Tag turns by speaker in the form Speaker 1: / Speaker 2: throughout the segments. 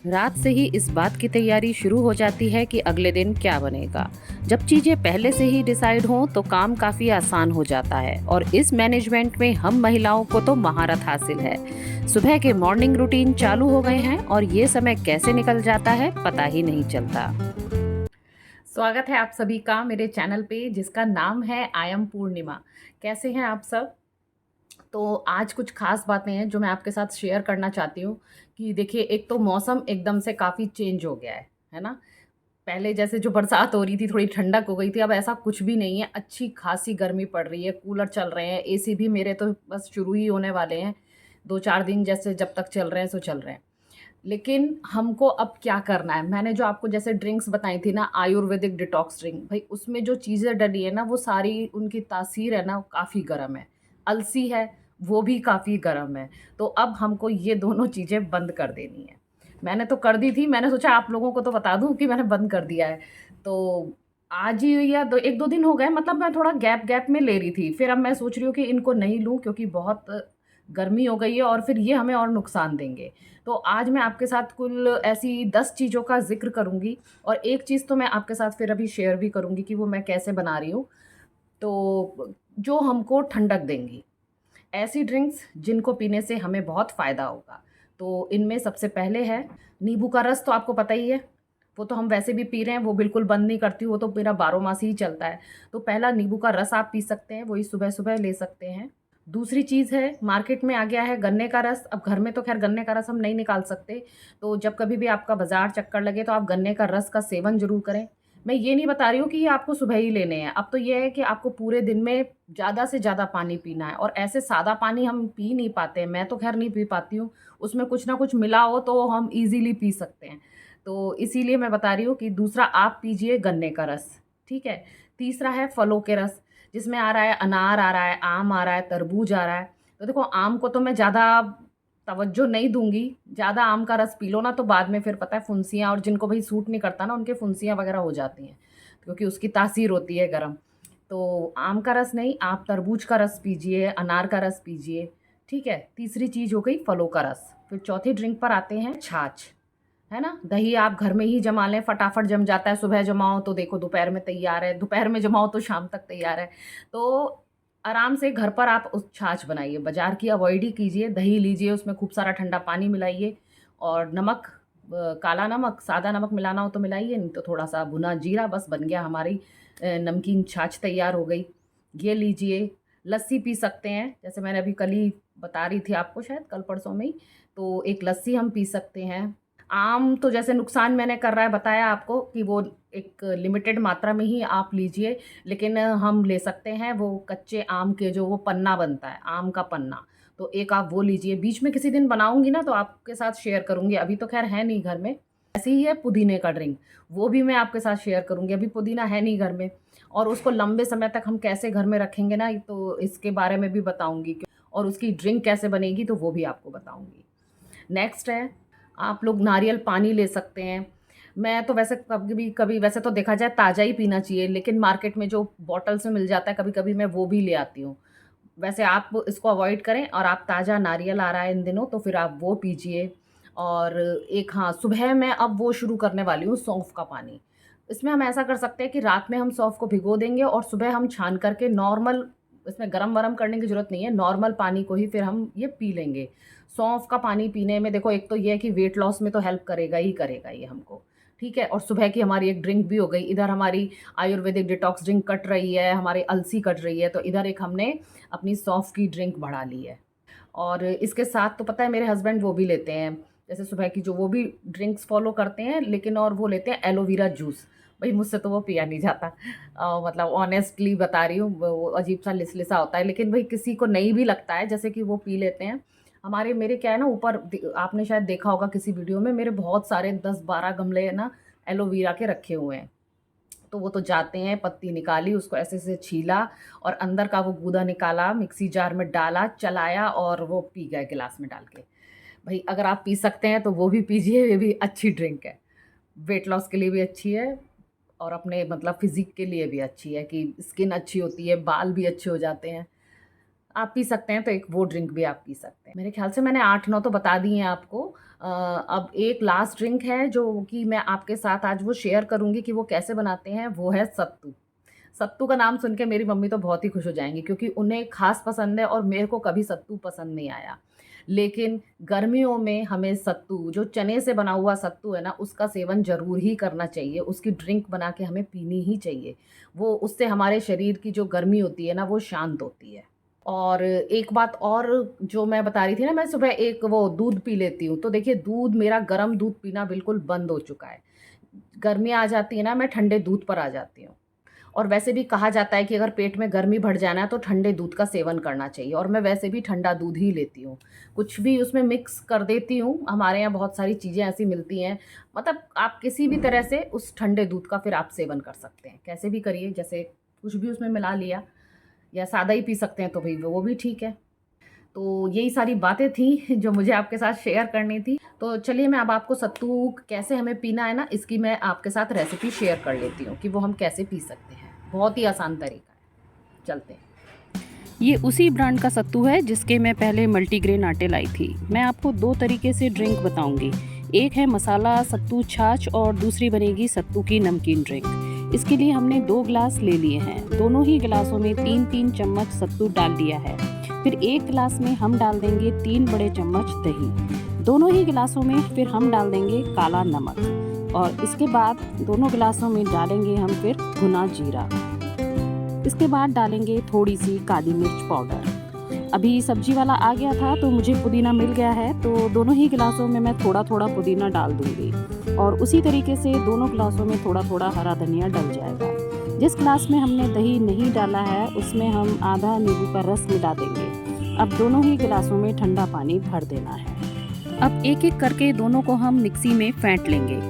Speaker 1: रात से ही इस बात की तैयारी शुरू हो जाती है कि अगले दिन क्या बनेगा। जब चीज़ें पहले से ही डिसाइड हों तो काम काफ़ी आसान हो जाता है और इस मैनेजमेंट में हम महिलाओं को तो महारत हासिल है। सुबह के मॉर्निंग रूटीन चालू हो गए हैं और ये समय कैसे निकल जाता है पता ही नहीं चलता। स्वागत है आप सभी का मेरे चैनल पे जिसका नाम है आई एम पूर्णिमा। कैसे हैं आप सब? तो आज कुछ खास बातें हैं जो मैं आपके साथ शेयर करना चाहती हूँ कि देखिए, एक तो मौसम एकदम से काफ़ी चेंज हो गया है ना? पहले जैसे जो बरसात हो रही थी, थोड़ी ठंडक हो गई थी, अब ऐसा कुछ भी नहीं है। अच्छी खासी गर्मी पड़ रही है, कूलर चल रहे हैं, एसी भी मेरे तो बस शुरू ही होने वाले हैं। 2-4 दिन जैसे जब तक चल रहे हैं सो चल रहे हैं। लेकिन हमको अब क्या करना है? मैंने जो आपको जैसे ड्रिंक्स बताई थी ना, आयुर्वेदिक डिटॉक्स ड्रिंक, भई उसमें जो चीज़ें डली है ना, वो सारी उनकी तासीर है ना, वो काफ़ी गरम है। अलसी है, वो भी काफ़ी गरम है। तो अब हमको ये दोनों चीज़ें बंद कर देनी है। मैंने तो कर दी थी, मैंने सोचा आप लोगों को तो बता दूँ कि मैंने बंद कर दिया है। तो आज ही या दो 1-2 दिन हो गए, मतलब मैं थोड़ा गैप-गैप में ले रही थी। फिर अब मैं सोच रही हूँ कि इनको नहीं लूँ क्योंकि बहुत गर्मी हो गई है और फिर ये हमें और नुकसान देंगे। तो आज मैं आपके साथ कुल ऐसी 10 चीज़ों का ज़िक्र करूँगी और एक चीज़ तो मैं आपके साथ फिर अभी शेयर भी करूँगी कि वो मैं कैसे बना रही हूँ। तो जो हमको ठंडक देंगी। ऐसी ड्रिंक्स जिनको पीने से हमें बहुत फ़ायदा होगा। तो इनमें सबसे पहले है नींबू का रस, तो आपको पता ही है। वो तो हम वैसे भी पी रहे हैं, वो बिल्कुल बंद नहीं करती हूँ, वो तो मेरा बारहमासी ही चलता है। तो पहला नींबू का रस आप पी सकते हैं, वही सुबह-सुबह ले सकते हैं। दूसरी चीज़ है, मार्केट में आ गया है गन्ने का रस। अब घर में तो ख़ैर गन्ने का रस हम नहीं निकाल सकते, तो जब कभी भी आपका बाज़ार चक्कर लगे तो आप गन्ने का रस का सेवन ज़रूर करें। मैं ये नहीं बता रही हूँ कि ये आपको सुबह ही लेने हैं, अब तो ये है कि आपको पूरे दिन में ज़्यादा से ज़्यादा पानी पीना है और ऐसे सादा पानी हम पी नहीं पाते हैं, मैं तो ख़ैर नहीं पी पाती हूँ, उसमें कुछ ना कुछ मिला हो तो हम ईज़िली पी सकते हैं। तो इसीलिए मैं बता रही हूँ कि दूसरा आप पीजिए गन्ने का रस, ठीक है? तीसरा है फलों के रस, जिसमें आ रहा है अनार आ रहा है, आम आ रहा है, तरबूज आ रहा है। तो देखो, आम को तो मैं ज़्यादा तवज्जो नहीं दूँगी, ज़्यादा आम का रस पी लो ना तो बाद में फिर पता है फुंसियाँ, और जिनको भई सूट नहीं करता ना उनके फुंसियाँ वग़ैरह हो जाती हैं, क्योंकि उसकी तासीर होती है गरम। तो आम का रस नहीं, आप तरबूज का रस पीजिए, अनार का रस पीजिए, ठीक है? तीसरी चीज़ हो गई फलों का रस। फिर चौथी ड्रिंक पर आते हैं छाछ, है ना? दही आप घर में ही जमा लें, फटाफट जम जाता है, सुबह जमाओ तो देखो दोपहर में तैयार है, दोपहर में जमाओ तो शाम तक तैयार है। तो आराम से घर पर आप उस छाछ बनाइए, बाज़ार की अवॉइड ही कीजिए, दही लीजिए, उसमें खूब सारा ठंडा पानी मिलाइए और नमक, काला नमक, सादा नमक मिलाना हो तो मिलाइए, नहीं तो थोड़ा-सा भुना जीरा, बस बन गया हमारी नमकीन छाछ तैयार हो गई। ये लीजिए, लस्सी पी सकते हैं, जैसे मैंने अभी कल ही बता रही थी आपको, शायद कल-परसों में ही, तो एक लस्सी हम पी सकते हैं। आम तो जैसे नुकसान मैंने कर रहा है बताया आपको कि वो एक लिमिटेड मात्रा में ही आप लीजिए, लेकिन हम ले सकते हैं वो कच्चे आम के जो वो पन्ना बनता है, आम का पन्ना, तो एक आप वो लीजिए। बीच में किसी दिन बनाऊँगी ना तो आपके साथ शेयर करूँगी, अभी तो ख़ैर है नहीं घर में। ऐसे ही है पुदीने का ड्रिंक, वो भी मैं आपके साथ शेयर करूँगी, अभी पुदीना है नहीं घर में और उसको लंबे समय तक हम कैसे घर में रखेंगे ना, तो इसके बारे में भी बताऊँगी और उसकी ड्रिंक कैसे बनेगी तो वो भी आपको बताऊँगी। नेक्स्ट है, आप लोग नारियल पानी ले सकते हैं। मैं तो वैसे कभी-कभी वैसे तो देखा जाए ताज़ा ही पीना चाहिए, लेकिन मार्केट में जो बॉटल्स में मिल जाता है कभी-कभी मैं वो भी ले आती हूँ। वैसे आप इसको अवॉइड करें और आप ताज़ा नारियल आ रहा है इन दिनों तो फिर आप वो पीजिए। और एक, हाँ, सुबह मैं अब वो शुरू करने वाली हूँ सौंफ का पानी। इसमें हम ऐसा कर सकते हैं कि रात में हम सौंफ को भिगो देंगे और सुबह हम छान करके नॉर्मल, इसमें गरम-वरम करने की ज़रूरत नहीं है, नॉर्मल पानी को ही फिर हम ये पी लेंगे। सौंफ का पानी पीने में देखो, एक तो ये है कि वेट लॉस में तो हेल्प करेगा ही करेगा ये हमको, ठीक है? और सुबह की हमारी एक ड्रिंक भी हो गई, इधर हमारी आयुर्वेदिक डिटॉक्स ड्रिंक कट रही है, हमारी अलसी कट रही है, तो इधर एक हमने अपनी सौंफ की ड्रिंक बढ़ा ली है। और इसके साथ तो पता है मेरे हस्बैंड वो भी लेते हैं, जैसे सुबह की जो वो भी ड्रिंक्स फ़ॉलो करते हैं, लेकिन और वो लेते हैं एलोवेरा जूस। भई मुझसे तो वो पिया नहीं जाता। मतलब ऑनेस्टली बता रही हूँ, वो अजीब-सा लिसलिसा होता है, लेकिन भई किसी को नहीं भी लगता है, जैसे कि वो पी लेते हैं। हमारे मेरे क्या है ना, ऊपर आपने शायद देखा होगा किसी वीडियो में, मेरे बहुत सारे 10-12 गमले ना एलोवेरा के रखे हुए हैं। तो वो तो जाते हैं, पत्ती निकाली, उसको ऐसे से छीला और अंदर का वो गूदा निकाला, मिक्सी जार में डाला, चलाया और वो पी गए गिलास में डाल के। भई अगर आप पी सकते हैं तो वो भी पीजिए, ये भी अच्छी ड्रिंक है। वेट लॉस के लिए भी अच्छी है और अपने मतलब फ़िज़िक के लिए भी अच्छी है कि स्किन अच्छी होती है, बाल भी अच्छे हो जाते हैं। आप पी सकते हैं तो एक वो ड्रिंक भी आप पी सकते हैं। मेरे ख़्याल से मैंने 8-9 तो बता दिए हैं आपको। अब एक लास्ट ड्रिंक है जो कि मैं आपके साथ आज वो शेयर करूँगी कि वो कैसे बनाते हैं, वो है सत्तू। सत्तू का नाम सुन के मेरी मम्मी तो बहुत ही खुश हो जाएँगी क्योंकि उन्हें ख़ास पसंद है और मेरे को कभी सत्तू पसंद नहीं आया। लेकिन गर्मियों में हमें सत्तू, जो चने से बना हुआ सत्तू है ना, उसका सेवन ज़रूर ही करना चाहिए। उसकी ड्रिंक बना के हमें पीनी ही चाहिए। वो उससे हमारे शरीर की जो गर्मी होती है ना, वो शांत होती है। और एक बात और जो मैं बता रही थी ना, मैं सुबह एक वो दूध पी लेती हूँ, तो देखिए दूध मेरा गरम दूध पीना बिल्कुल बंद हो चुका है। गर्मियाँ आ जाती है ना, मैं ठंडे दूध पर आ जाती हूँ। और वैसे भी कहा जाता है कि अगर पेट में गर्मी बढ़ जाना है तो ठंडे दूध का सेवन करना चाहिए और मैं वैसे भी ठंडा दूध ही लेती हूँ। कुछ भी उसमें मिक्स कर देती हूँ, हमारे यहाँ बहुत सारी चीज़ें ऐसी मिलती हैं, मतलब आप किसी भी तरह से उस ठंडे दूध का फिर आप सेवन कर सकते हैं। कैसे भी करिए, जैसे कुछ भी उसमें मिला लिया या सादा ही पी सकते हैं तो भई वो भी ठीक है। तो यही सारी बातें थी जो मुझे आपके साथ शेयर करनी थी। तो चलिए मैं अब आपको सत्तू कैसे हमें पीना है ना, इसकी मैं आपके साथ रेसिपी शेयर कर लेती हूँ कि वो हम कैसे पी सकते हैं। बहुत ही आसान तरीका है। चलते हैं।
Speaker 2: ये उसी ब्रांड का सत्तू है जिसके मैं पहले मल्टीग्रेन आटे लाई थी। मैं आपको 2 तरीके से ड्रिंक बताऊंगी। एक है मसाला सत्तू छाछ और दूसरी बनेगी सत्तू की नमकीन ड्रिंक। इसके लिए हमने 2 गिलास ले लिए हैं। दोनों ही गिलासों में 3-3 चम्मच सत्तू डाल दिया है। फिर एक गिलास में हम डाल देंगे 3 बड़े चम्मच दही। दोनों ही गिलासों में फिर हम डाल देंगे काला नमक और इसके बाद दोनों गिलासों में डालेंगे हम फिर भुना जीरा। इसके बाद डालेंगे थोड़ी सी काली मिर्च पाउडर। अभी सब्जी वाला आ गया था तो मुझे पुदीना मिल गया है, तो दोनों ही गिलासों में मैं थोड़ा थोड़ा पुदीना डाल दूंगी और उसी तरीके से दोनों गिलासों में थोड़ा थोड़ा हरा धनिया डल जाएगा। जिस गिलास में हमने दही नहीं डाला है उसमें हम आधा नींबू का रस मिला देंगे। अब दोनों ही गिलासों में ठंडा पानी भर देना है। अब एक एक करके दोनों को हम मिक्सी में फेंट लेंगे।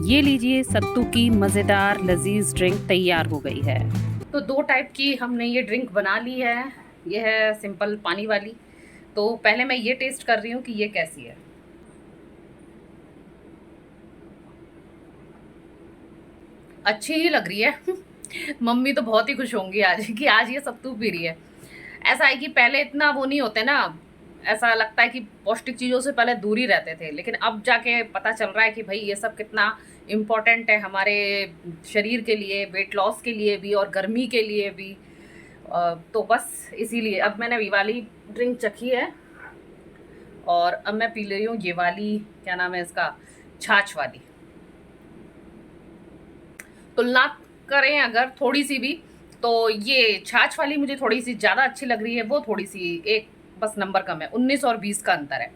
Speaker 2: ये लीजिए सत्तू की मज़ेदार लजीज ड्रिंक तैयार हो गई है।
Speaker 1: तो 2 टाइप की हमने ये ड्रिंक बना ली है। ये है सिंपल पानी वाली। तो पहले मैं ये टेस्ट कर रही हूँ कि ये कैसी है। अच्छी ही लग रही है। मम्मी तो बहुत ही खुश होंगी आज कि आज ये सत्तू पी रही है। ऐसा है कि पहले इतना वो नहीं होते ना, ऐसा लगता है कि पौष्टिक चीज़ों से पहले दूर ही रहते थे, लेकिन अब जाके पता चल रहा है कि भाई ये सब कितना इम्पोर्टेंट है हमारे शरीर के लिए, वेट लॉस के लिए भी और गर्मी के लिए भी। तो बस इसीलिए अब मैंने ये वाली ड्रिंक चखी है और अब मैं पी ले रही हूँ ये वाली, क्या नाम है इसका, छाछ वाली। तुलना करें अगर थोड़ी सी भी, तो ये छाछ वाली मुझे थोड़ी सी ज़्यादा अच्छी लग रही है। वो थोड़ी सी एक बस नंबर कम है, 19 और 20 का अंतर है।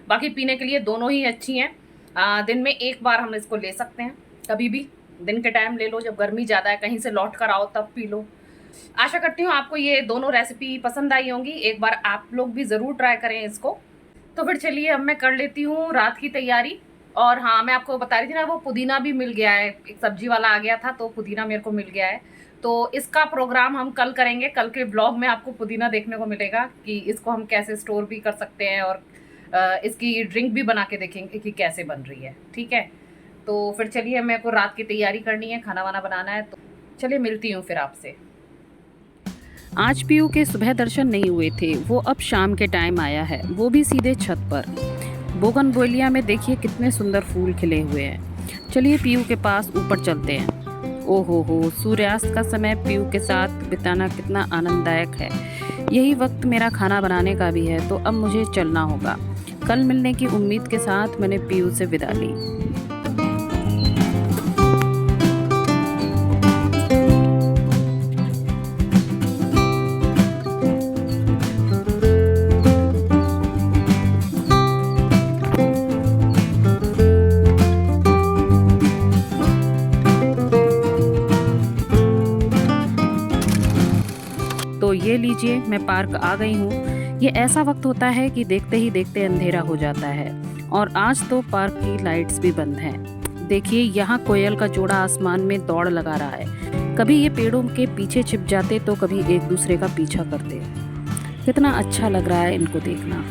Speaker 1: बाकी पीने के लिए दोनों ही अच्छी हैं। दिन में एक बार हम इसको ले सकते हैं, कभी भी दिन के टाइम ले लो, जब गर्मी ज़्यादा है कहीं से लौट कर आओ तब पी लो। आशा करती हूँ आपको ये दोनों रेसिपी पसंद आई होंगी। एक बार आप लोग भी ज़रूर ट्राई करें इसको। तो फिर चलिए अब मैं कर लेती हूँ रात की तैयारी। और हाँ, मैं आपको बता रही थी ना, वो पुदीना भी मिल गया है। एक सब्जी वाला आ गया था तो पुदीना मेरे को मिल गया है। तो इसका प्रोग्राम हम कल करेंगे। कल के ब्लॉग में आपको पुदीना देखने को मिलेगा कि इसको हम कैसे स्टोर भी कर सकते हैं और इसकी ड्रिंक भी बना के देखेंगे कि कैसे बन रही है। ठीक है, तो फिर चलिए मेरे को रात की तैयारी करनी है, खाना वाना बनाना है। तो चलिए मिलती हूँ फिर आपसे।
Speaker 2: आज पीयू के सुबह दर्शन नहीं हुए थे, वो अब शाम के टाइम आया है, वो भी सीधे छत पर। बोगनवेलिया में देखिए कितने सुंदर फूल खिले हुए हैं। चलिए पीयू के पास ऊपर चलते हैं। ओहो हो, सूर्यास्त का समय पीयू के साथ बिताना कितना आनंददायक है। यही वक्त मेरा खाना बनाने का भी है, तो अब मुझे चलना होगा। कल मिलने की उम्मीद के साथ मैंने पीयू से विदा ली। तो ये लीजिए मैं पार्क आ गई हूँ। ये ऐसा वक्त होता है कि देखते ही देखते अंधेरा हो जाता है और आज तो पार्क की लाइट्स भी बंद हैं। देखिए यहाँ कोयल का जोड़ा आसमान में दौड़ लगा रहा है। कभी ये पेड़ों के पीछे छिप जाते तो कभी एक दूसरे का पीछा करते। कितना अच्छा लग रहा है इनको देखना।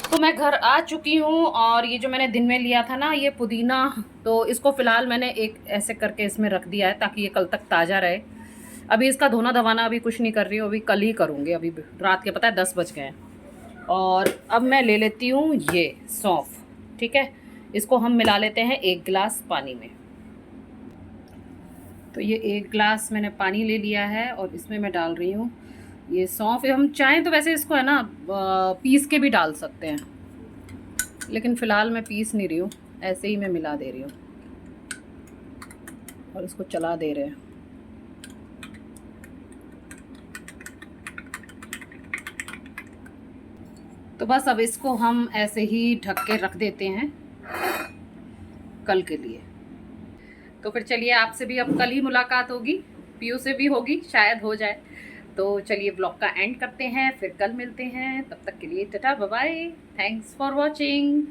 Speaker 1: तो मैं घर आ चुकी हूँ और ये जो मैंने दिन में लिया था ना ये पुदीना, तो इसको फ़िलहाल मैंने एक ऐसे करके इसमें रख दिया है ताकि ये कल तक ताज़ा रहे। अभी इसका धोना धवाना अभी कुछ नहीं कर रही हूँ, अभी कल ही करूँगी। अभी रात के पता है 10 बज गए हैं। और अब मैं ले लेती हूँ ये सौंफ, ठीक है। इसको हम मिला लेते हैं 1 गिलास पानी में। तो ये 1 गिलास मैंने पानी ले लिया है और इसमें मैं डाल रही हूँ ये सौंफ। हम चाहें तो वैसे इसको है ना पीस के भी डाल सकते हैं, लेकिन फ़िलहाल मैं पीस नहीं रही हूँ, ऐसे ही मैं मिला दे रही हूँ और इसको चला दे रहे हैं। तो बस अब इसको हम ऐसे ही ढक के रख देते हैं कल के लिए। तो फिर चलिए आपसे भी अब कल ही मुलाकात होगी, पीयू से भी होगी, शायद हो जाए। तो चलिए ब्लॉग का एंड करते हैं, फिर कल मिलते हैं। तब तक के लिए tata bye bye, thanks for watching.